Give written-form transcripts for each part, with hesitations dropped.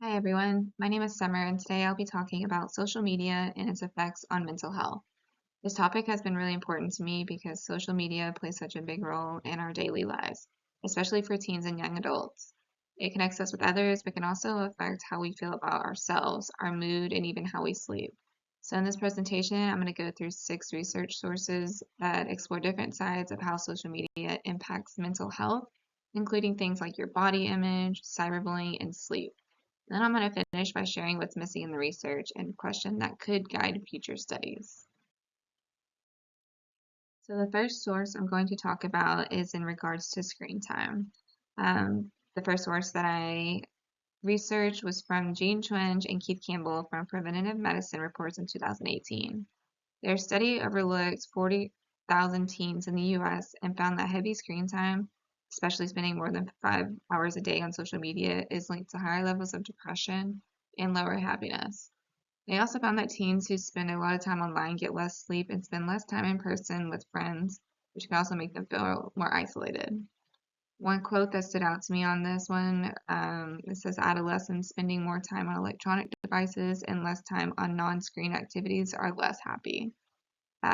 Hi everyone, my name is Summer and today I'll be talking about social media and its effects on mental health. This topic has been really important to me because social media plays such a big role in our daily lives, especially for teens and young adults. It connects us with others, but can also affect how we feel about ourselves, our mood, and even how we sleep. So in this presentation, I'm going to go through 6 research sources that explore different sides of how social media impacts mental health, including things like your body image, cyberbullying, and sleep. Then I'm going to finish by sharing what's missing in the research and a question that could guide future studies. So the first source I'm going to talk about is in regards to screen time. The first source that I researched was from Jean Twenge and Keith Campbell from Preventative Medicine Reports in 2018. Their study overlooked 40,000 teens in the US and found that heavy screen time, especially spending more than 5 hours a day on social media, is linked to higher levels of depression and lower happiness. They also found that teens who spend a lot of time online get less sleep and spend less time in person with friends, which can also make them feel more isolated. One quote that stood out to me on this one, it says adolescents spending more time on electronic devices and less time on non-screen activities are less happy.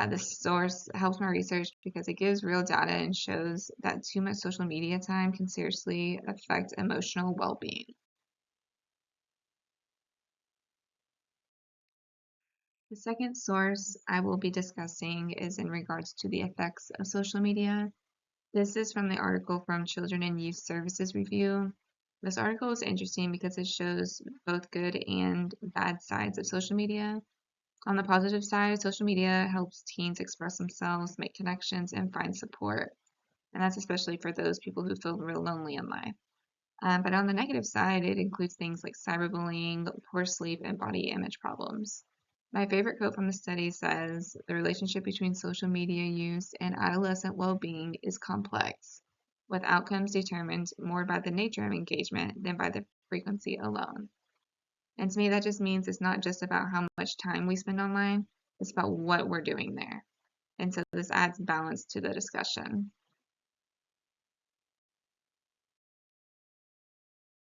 This source helps my research because it gives real data and shows that too much social media time can seriously affect emotional well-being. The second source I will be discussing is in regards to the effects of social media. This is from the article from Children and Youth Services Review. This article is interesting because it shows both good and bad sides of social media. On the positive side, social media helps teens express themselves, make connections, and find support. And that's especially for those people who feel real lonely in life. But on the negative side, it includes things like cyberbullying, poor sleep, and body image problems. My favorite quote from the study says, "The relationship between social media use and adolescent well-being is complex, with outcomes determined more by the nature of engagement than by the frequency alone." And to me, that just means it's not just about how much time we spend online, it's about what we're doing there. And so this adds balance to the discussion.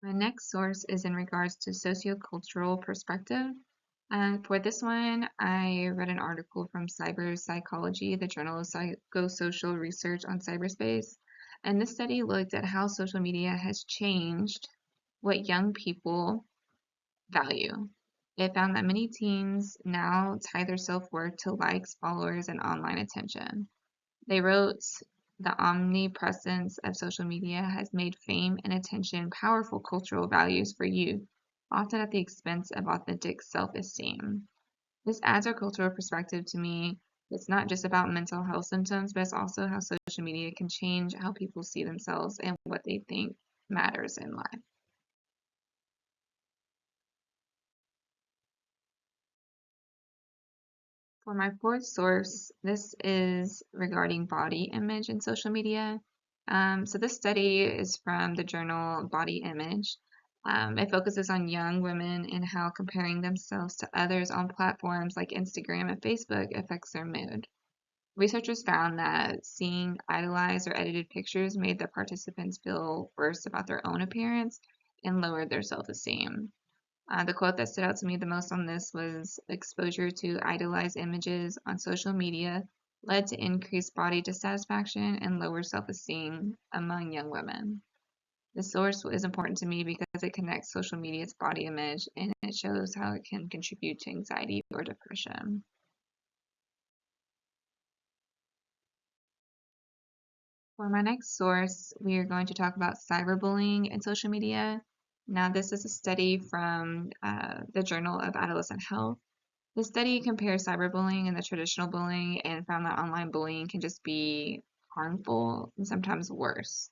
My next source is in regards to sociocultural perspective. And for this one, I read an article from Cyber Psychology, the Journal of Psychosocial Research on Cyberspace. And this study looked at how social media has changed what young people value. It found that many teens now tie their self-worth to likes, followers, and online attention. They wrote, "The omnipresence of social media has made fame and attention powerful cultural values for youth, often at the expense of authentic self-esteem." This adds our cultural perspective to me. It's not just about mental health symptoms, but it's also how social media can change how people see themselves and what they think matters in life. For my fourth source, this is regarding body image in social media. So this study is from the journal Body Image. It focuses on young women and how comparing themselves to others on platforms like Instagram and Facebook affects their mood. Researchers found that seeing idolized or edited pictures made the participants feel worse about their own appearance and lowered their self-esteem. The quote that stood out to me the most on this was, "Exposure to idolized images on social media led to increased body dissatisfaction and lower self-esteem among young women." This source is important to me because it connects social media to body image and it shows how it can contribute to anxiety or depression. For my next source, we are going to talk about cyberbullying and social media. Now, this is a study from the Journal of Adolescent Health. The study compares cyberbullying and the traditional bullying and found that online bullying can just be harmful and sometimes worse.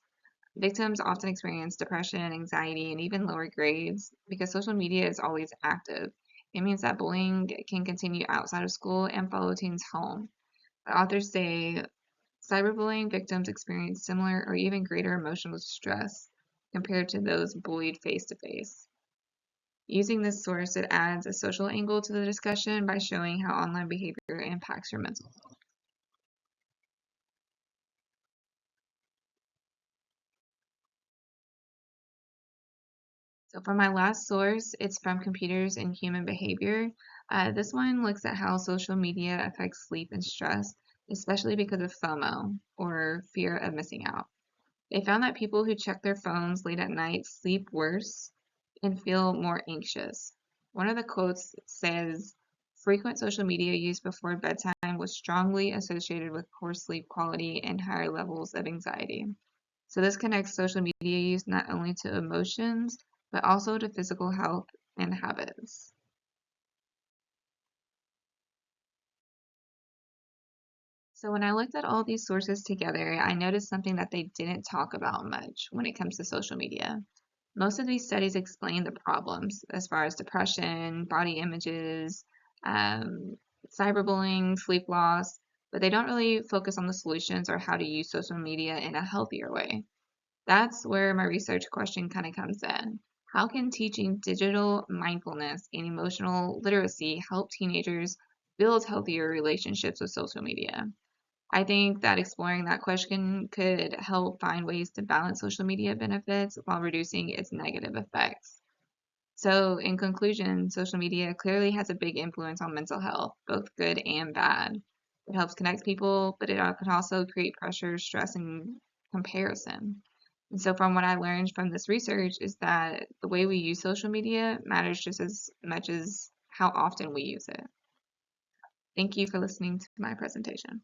Victims often experience depression, anxiety, and even lower grades because social media is always active. It means that bullying can continue outside of school and follow teens home. The authors say cyberbullying victims experience similar or even greater emotional stress compared to those bullied face to face. Using this source, it adds a social angle to the discussion by showing how online behavior impacts your mental health. So for my last source, it's from Computers and Human Behavior. This one looks at how social media affects sleep and stress, especially because of FOMO, or fear of missing out. They found that people who check their phones late at night sleep worse and feel more anxious. One of the quotes says, frequent social media use before bedtime was strongly associated with poor sleep quality and higher levels of anxiety. So this connects social media use not only to emotions, but also to physical health and habits. So when I looked at all these sources together, I noticed something that they didn't talk about much when it comes to social media. Most of these studies explain the problems as far as depression, body images, um, cyberbullying, sleep loss, but they don't really focus on the solutions or how to use social media in a healthier way. That's where my research question kind of comes in. How can teaching digital mindfulness and emotional literacy help teenagers build healthier relationships with social media? I think that exploring that question could help find ways to balance social media benefits while reducing its negative effects. So, in conclusion, social media clearly has a big influence on mental health, both good and bad. It helps connect people, but it can also create pressure, stress, and comparison. And so, from what I learned from this research, is that the way we use social media matters just as much as how often we use it. Thank you for listening to my presentation.